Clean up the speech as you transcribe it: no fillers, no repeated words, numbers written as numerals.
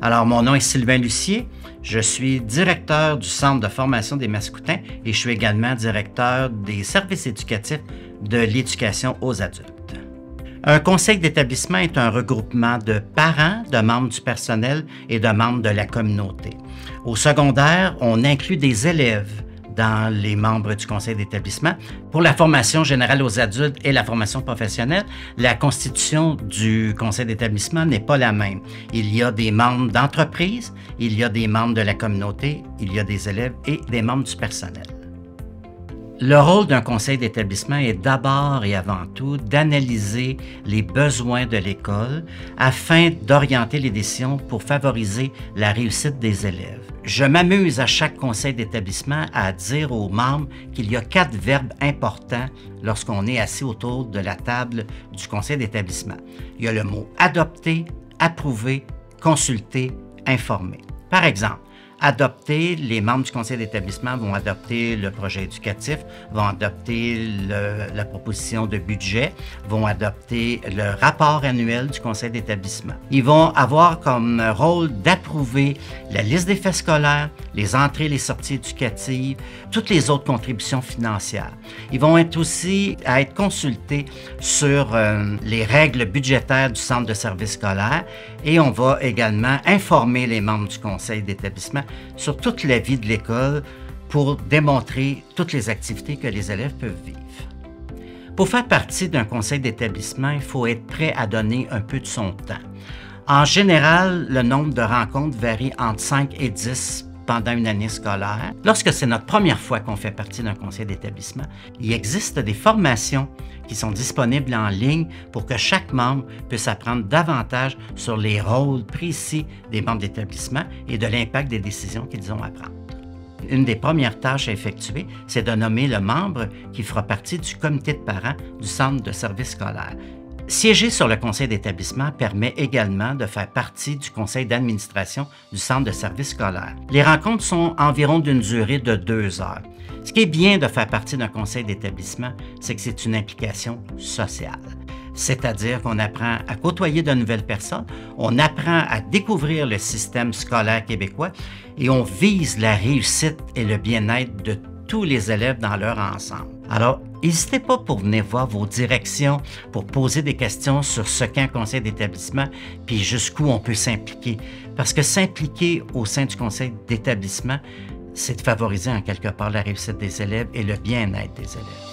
Alors, mon nom est Sylvain Lucier. Je suis directeur du Centre de formation des Mascoutins et je suis également directeur des services éducatifs de l'éducation aux adultes. Un conseil d'établissement est un regroupement de parents, de membres du personnel et de membres de la communauté. Au secondaire, on inclut des élèves dans les membres du conseil d'établissement. Pour la formation générale aux adultes et la formation professionnelle, la constitution du conseil d'établissement n'est pas la même. Il y a des membres d'entreprise, il y a des membres de la communauté, il y a des élèves et des membres du personnel. Le rôle d'un conseil d'établissement est d'abord et avant tout d'analyser les besoins de l'école afin d'orienter les décisions pour favoriser la réussite des élèves. Je m'amuse à chaque conseil d'établissement à dire aux membres qu'il y a 4 verbes importants lorsqu'on est assis autour de la table du conseil d'établissement. Il y a le mot adopter, approuver, consulter, informer. Par exemple, adopter, les membres du conseil d'établissement vont adopter le projet éducatif, vont adopter la proposition de budget, vont adopter le rapport annuel du conseil d'établissement. Ils vont avoir comme rôle d'approuver la liste des faits scolaires, les entrées et les sorties éducatives, toutes les autres contributions financières. Ils vont être aussi à être consultés sur les règles budgétaires du centre de services scolaires et on va également informer les membres du conseil d'établissement sur toute la vie de l'école pour démontrer toutes les activités que les élèves peuvent vivre. Pour faire partie d'un conseil d'établissement, il faut être prêt à donner un peu de son temps. En général, le nombre de rencontres varie entre 5 et 10 pendant une année scolaire. Lorsque c'est notre première fois qu'on fait partie d'un conseil d'établissement, il existe des formations qui sont disponibles en ligne pour que chaque membre puisse apprendre davantage sur les rôles précis des membres d'établissement et de l'impact des décisions qu'ils ont à prendre. Une des premières tâches à effectuer, c'est de nommer le membre qui fera partie du comité de parents du centre de services scolaires. Siéger sur le conseil d'établissement permet également de faire partie du conseil d'administration du centre de services scolaires. Les rencontres sont environ d'une durée de 2 heures. Ce qui est bien de faire partie d'un conseil d'établissement, c'est que c'est une implication sociale. C'est-à-dire qu'on apprend à côtoyer de nouvelles personnes, on apprend à découvrir le système scolaire québécois et on vise la réussite et le bien-être de tous les élèves dans leur ensemble. Alors, n'hésitez pas pour venir voir vos directions, pour poser des questions sur ce qu'est un conseil d'établissement, puis jusqu'où on peut s'impliquer. Parce que s'impliquer au sein du conseil d'établissement, c'est de favoriser en quelque part la réussite des élèves et le bien-être des élèves.